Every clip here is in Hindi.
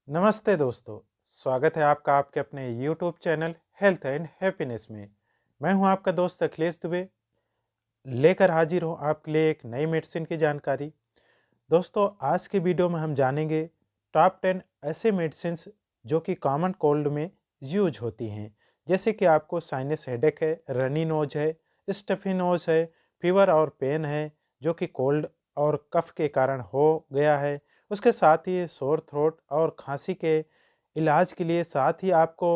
नमस्ते दोस्तों। स्वागत है आपका आपके अपने YouTube channel health and happiness में। मैं हूं आपका दोस्त अखिलेश दुबे, लेकर हाजिर हूं आपके लिए एक नई मेडिसिन की जानकारी। दोस्तों, आज की वीडियो में हम जानेंगे टॉप 10 ऐसे मेडिसिन जो कि कॉमन कोल्ड में यूज होती हैं। जैसे कि आपको साइनस हेडेक है, रनी नोज है, स्टफी नोज है, फीवर और पेन है जो कि कोल्ड और कफ के कारण हो गया है। उसके साथ ही सोर थ्रोट और खांसी के इलाज के लिए, साथ ही आपको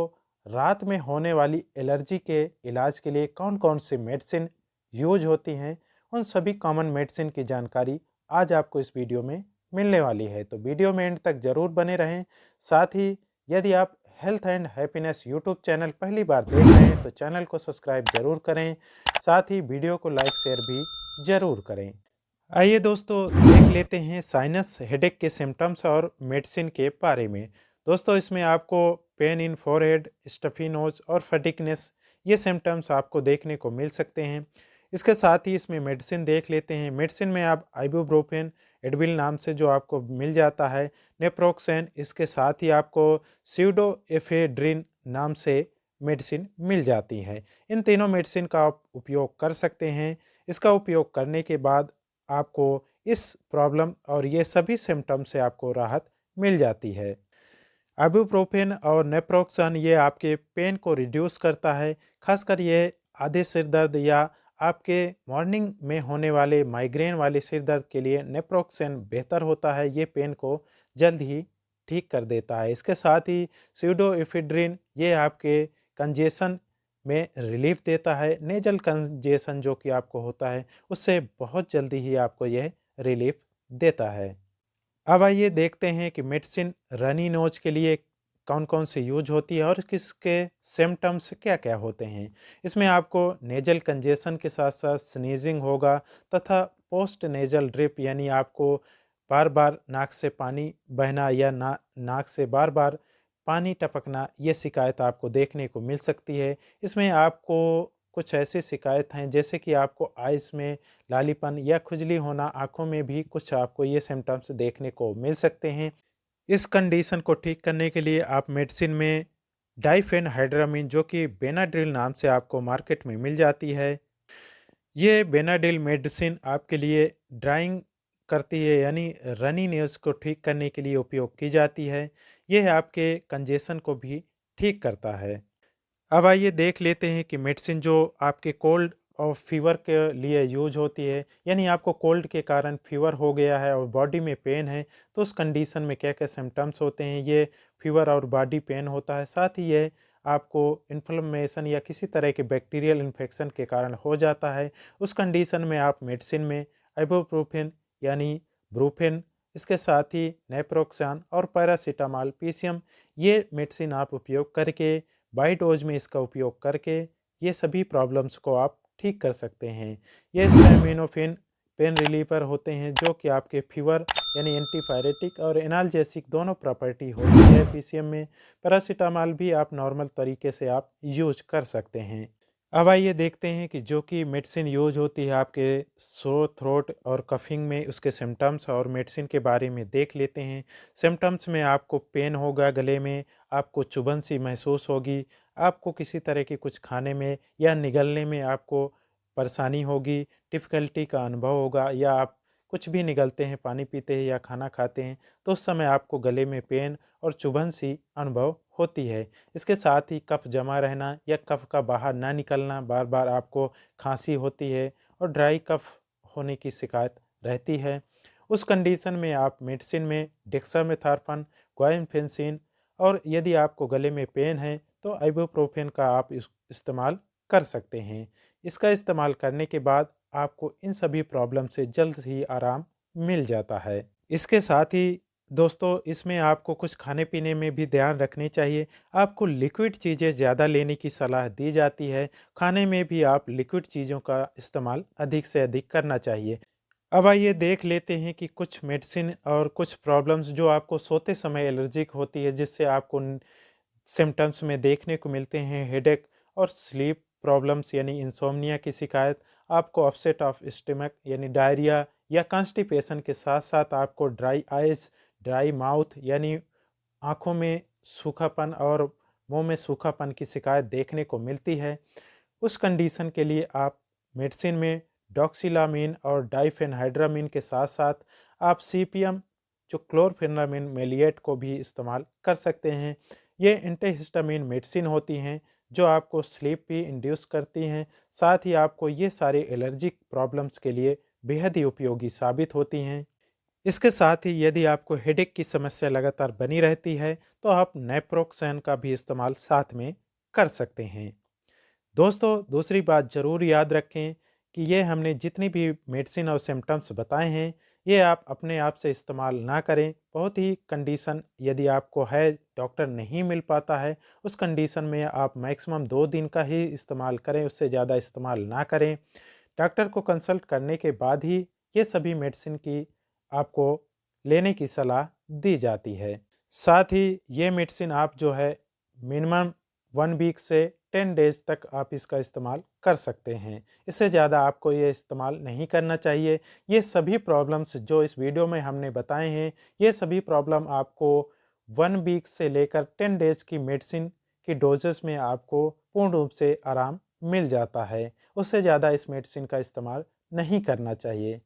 रात में होने वाली एलर्जी के इलाज के लिए कौन कौन सी मेडिसिन यूज होती हैं, उन सभी कॉमन मेडिसिन की जानकारी आज आपको इस वीडियो में मिलने वाली है। तो वीडियो में एंड तक ज़रूर बने रहें। साथ ही यदि आप health and happiness YouTube channel पहली बार देख रहे हैं तो चैनल को सब्सक्राइब जरूर करें। साथ ही वीडियो को लाइक शेयर भी ज़रूर करें। आइए दोस्तों, देख लेते हैं साइनस हेडेक के सिम्टम्स और मेडिसिन के बारे में। दोस्तों, इसमें आपको pain in forehead, stuffy nose और फटिकनेस, ये सिम्टम्स आपको देखने को मिल सकते हैं। इसके साथ ही इसमें मेडिसिन देख लेते हैं। मेडिसिन में आप आइबुप्रोफेन एडविल नाम से जो आपको मिल जाता है, नेप्रोक्सेन, इसके साथ ही आपको स्यूडोएफेड्रिन नाम से मेडिसिन मिल जाती है। इन तीनों मेडिसिन का आप उपयोग कर सकते हैं। इसका उपयोग करने के बाद आपको इस प्रॉब्लम और ये सभी सिम्टम से आपको राहत मिल जाती है। आइबुप्रोफेन और नेप्रोक्सन ये आपके पेन को रिड्यूस करता है। खासकर ये आधे सिर दर्द या आपके मॉर्निंग में होने वाले माइग्रेन वाले सिर दर्द के लिए नेप्रोक्सन बेहतर होता है। ये पेन को जल्द ही ठीक कर देता है। इसके साथ ही स्यूडोएफेड्रिन ये आपके कंजेशन में रिलीफ देता है। नेजल कंजेशन जो कि आपको होता है उससे बहुत जल्दी ही आपको यह रिलीफ देता है। अब आइए देखते हैं कि मेडिसिन रनी नोज के लिए कौन कौन सी यूज होती है और किसके सिम्टम्स क्या क्या होते हैं। इसमें आपको नेजल कंजेशन के साथ साथ स्नीजिंग होगा तथा पोस्ट नेजल ड्रिप, यानी आपको बार बार नाक से पानी बहना या नाक से बार बार पानी टपकना, ये शिकायत आपको देखने को मिल सकती है। इसमें आपको कुछ ऐसी शिकायत हैं जैसे कि आपको आइस में लालीपन या खुजली होना, आँखों में भी कुछ आपको ये सिम्टम्स देखने को मिल सकते हैं। इस कंडीशन को ठीक करने के लिए आप मेडिसिन में डाइफेनहाइड्रामिन जो कि बेनाड्रिल नाम से आपको मार्केट में मिल जाती है, ये बेनाडिल मेडिसिन आपके लिए ड्राइंग करती है, यानी रनी नोज को ठीक करने के लिए उपयोग की जाती है। यह आपके कंजेशन को भी ठीक करता है। अब आइए देख लेते हैं कि मेडिसिन जो आपके कोल्ड और फीवर के लिए यूज होती है, यानी आपको कोल्ड के कारण फीवर हो गया है और बॉडी में पेन है, तो उस कंडीशन में क्या क्या सिम्टम्स होते हैं। ये फीवर और बॉडी पेन होता है, साथ ही ये आपको इन्फ्लेमेशन या किसी तरह के बैक्टीरियल इन्फेक्शन के कारण हो जाता है। उस कंडीशन में आप मेडिसिन में आइबुप्रोफेन यानी ब्रूफेन, इसके साथ ही नेप्रोक्सान और पैरासीटामॉल पीसीएम, ये मेडिसिन आप उपयोग करके बाई डोज में इसका उपयोग करके ये सभी प्रॉब्लम्स को आप ठीक कर सकते हैं। ये स्टैमिनोफेन पेन रिलीवर होते हैं जो कि आपके फीवर यानी एंटीपायरेटिक और एनाल्जेसिक दोनों प्रॉपर्टी होती है पीसीएम में। पैरासीटामॉल भी आप नॉर्मल तरीके से आप यूज कर सकते हैं। अब आइए देखते हैं कि जो कि मेडिसिन यूज होती है आपके सोर थ्रोट और कफिंग में, उसके सिम्टम्स और मेडिसिन के बारे में देख लेते हैं। सिम्टम्स में आपको पेन होगा गले में, आपको चुभन सी महसूस होगी, आपको किसी तरह की कुछ खाने में या निगलने में आपको परेशानी होगी, डिफ़िकल्टी का अनुभव होगा, या आप कुछ भी निगलते हैं, पानी पीते हैं या खाना खाते हैं तो उस समय आपको गले में पेन और चुभन सी अनुभव होती है। इसके साथ ही कफ जमा रहना या कफ का बाहर ना निकलना, बार बार आपको खांसी होती है और ड्राई कफ होने की शिकायत रहती है। उस कंडीशन में आप मेडिसिन में डेक्सामेथासोन, गुआइनफेंसिन और यदि आपको गले में पेन है तो आइबुप्रोफेन का आप इस्तेमाल कर सकते हैं। इसका इस्तेमाल करने के बाद आपको इन सभी प्रॉब्लम से जल्द ही आराम मिल जाता है। इसके साथ ही दोस्तों, इसमें आपको कुछ खाने पीने में भी ध्यान रखनी चाहिए। आपको लिक्विड चीज़ें ज़्यादा लेने की सलाह दी जाती है। खाने में भी आप लिक्विड चीज़ों का इस्तेमाल अधिक से अधिक करना चाहिए। अब आइए देख लेते हैं कि कुछ मेडिसिन और कुछ प्रॉब्लम्स जो आपको सोते समय एलर्जिक होती है, जिससे आपको सिम्टम्स में देखने को मिलते हैं हेडेक और स्लीप प्रॉब्लम्स यानी इंसोम्निया की शिकायत, आपको अपसेट ऑफ स्टमक यानी डायरिया या कॉन्स्टिपेशन के साथ साथ आपको ड्राई आइज, ड्राई माउथ यानी आँखों में सूखापन और मुँह में सूखापन की शिकायत देखने को मिलती है, उस कंडीशन के लिए आप मेडिसिन में डॉक्सिलामीन और डाइफेनहाइड्रामीन के साथ-साथ आप सीपीएम जो क्लोरफेनामिन मेलिएट को भी इस्तेमाल कर सकते हैं। ये एंटीहिस्टामिन मेडिसिन होती हैं जो आपको स्लीप भी इंड्यूस करती हैं, साथ ही आपको ये सारे एलर्जिक प्रॉब्लम्स के लिए बेहद ही उपयोगी साबित होती हैं। इसके साथ ही यदि आपको हेडेक की समस्या लगातार बनी रहती है तो आप नेप्रोक्सेन का भी इस्तेमाल साथ में कर सकते हैं। दोस्तों, दूसरी बात ज़रूर याद रखें कि ये हमने जितनी भी मेडिसिन और सिम्टम्स बताए हैं, ये आप अपने आप से इस्तेमाल ना करें। बहुत ही कंडीशन यदि आपको है, डॉक्टर नहीं मिल पाता है, उस कंडीशन में आप मैक्सिमम 2 दिन का ही इस्तेमाल करें, उससे ज़्यादा इस्तेमाल ना करें। डॉक्टर को कंसल्ट करने के बाद ही ये सभी मेडिसिन की आपको लेने की सलाह दी जाती है। साथ ही ये मेडिसिन आप जो है मिनिमम 1 वीक से 10 डेज़ तक आप इसका इस्तेमाल कर सकते हैं। इससे ज़्यादा आपको ये इस्तेमाल नहीं करना चाहिए। ये सभी प्रॉब्लम्स जो इस वीडियो में हमने बताए हैं, ये सभी प्रॉब्लम आपको 1 वीक से लेकर 10 डेज़ की मेडिसिन की डोजेस में आपको पूर्ण रूप से आराम मिल जाता है। उससे ज़्यादा इस मेडिसिन का इस्तेमाल नहीं करना चाहिए।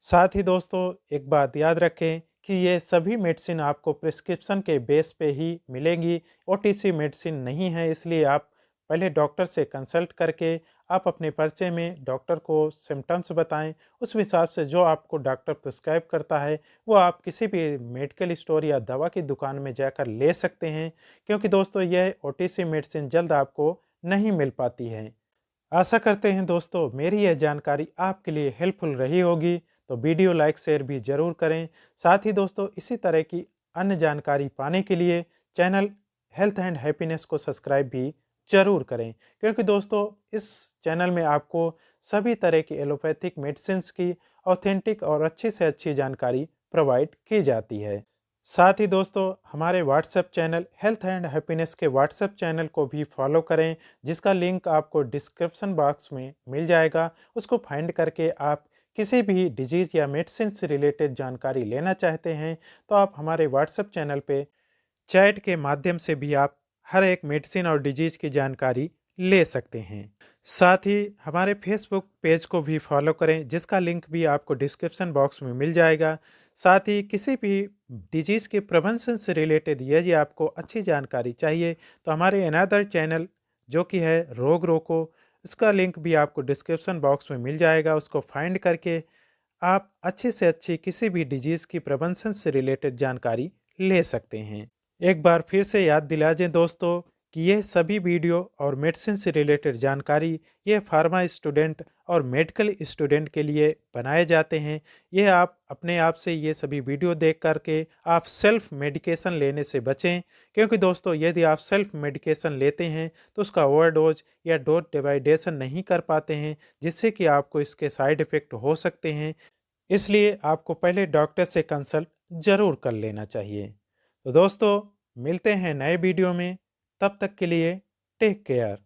साथ ही दोस्तों, एक बात याद रखें कि ये सभी मेडिसिन आपको प्रिस्क्रिप्शन के बेस पे ही मिलेंगी। ओटीसी मेडिसिन नहीं है, इसलिए आप पहले डॉक्टर से कंसल्ट करके आप अपने पर्चे में डॉक्टर को सिम्टम्स बताएं। उस हिसाब से जो आपको डॉक्टर प्रिस्क्राइब करता है वो आप किसी भी मेडिकल स्टोर या दवा की दुकान में जाकर ले सकते हैं, क्योंकि दोस्तों यह ओटीसी मेडिसिन जल्द आपको नहीं मिल पाती है। आशा करते हैं दोस्तों मेरी यह जानकारी आपके लिए हेल्पफुल रही होगी, तो वीडियो लाइक शेयर भी ज़रूर करें। साथ ही दोस्तों इसी तरह की अन्य जानकारी पाने के लिए चैनल हेल्थ एंड हैप्पीनेस को सब्सक्राइब भी ज़रूर करें, क्योंकि दोस्तों इस चैनल में आपको सभी तरह की एलोपैथिक मेडिसिन्स की ऑथेंटिक और अच्छी से अच्छी जानकारी प्रोवाइड की जाती है। साथ ही दोस्तों हमारे WhatsApp channel health and happiness के व्हाट्सएप चैनल को भी फॉलो करें, जिसका लिंक आपको डिस्क्रिप्शन बॉक्स में मिल जाएगा। उसको फाइंड करके आप किसी भी डिजीज़ या मेडिसिन से रिलेटेड जानकारी लेना चाहते हैं तो आप हमारे व्हाट्सएप चैनल पे चैट के माध्यम से भी आप हर एक मेडिसिन और डिजीज़ की जानकारी ले सकते हैं। साथ ही हमारे फेसबुक पेज को भी फॉलो करें, जिसका लिंक भी आपको डिस्क्रिप्शन बॉक्स में मिल जाएगा। साथ ही किसी भी डिजीज़ के प्रिवेंशन से रिलेटेड यदि आपको अच्छी जानकारी चाहिए तो हमारे अनदर चैनल जो कि है रोग रोको, उसका लिंक भी आपको डिस्क्रिप्शन बॉक्स में मिल जाएगा। उसको फाइंड करके आप अच्छी से अच्छी किसी भी डिजीज़ की प्रिवेंशन से रिलेटेड जानकारी ले सकते हैं। एक बार फिर से याद दिला दें दोस्तों कि ये सभी वीडियो और मेडिसिन से रिलेटेड जानकारी ये फार्मा स्टूडेंट और मेडिकल स्टूडेंट के लिए बनाए जाते हैं। ये आप अपने आप से ये सभी वीडियो देख करके आप सेल्फ मेडिकेशन लेने से बचें, क्योंकि दोस्तों यदि आप सेल्फ मेडिकेशन लेते हैं तो उसका ओवरडोज या डोज डिवाइडेशन नहीं कर पाते हैं, जिससे कि आपको इसके साइड इफ़ेक्ट हो सकते हैं। इसलिए आपको पहले डॉक्टर से कंसल्ट ज़रूर कर लेना चाहिए। तो दोस्तों मिलते हैं नए वीडियो में, तब तक के लिए टेक केयर।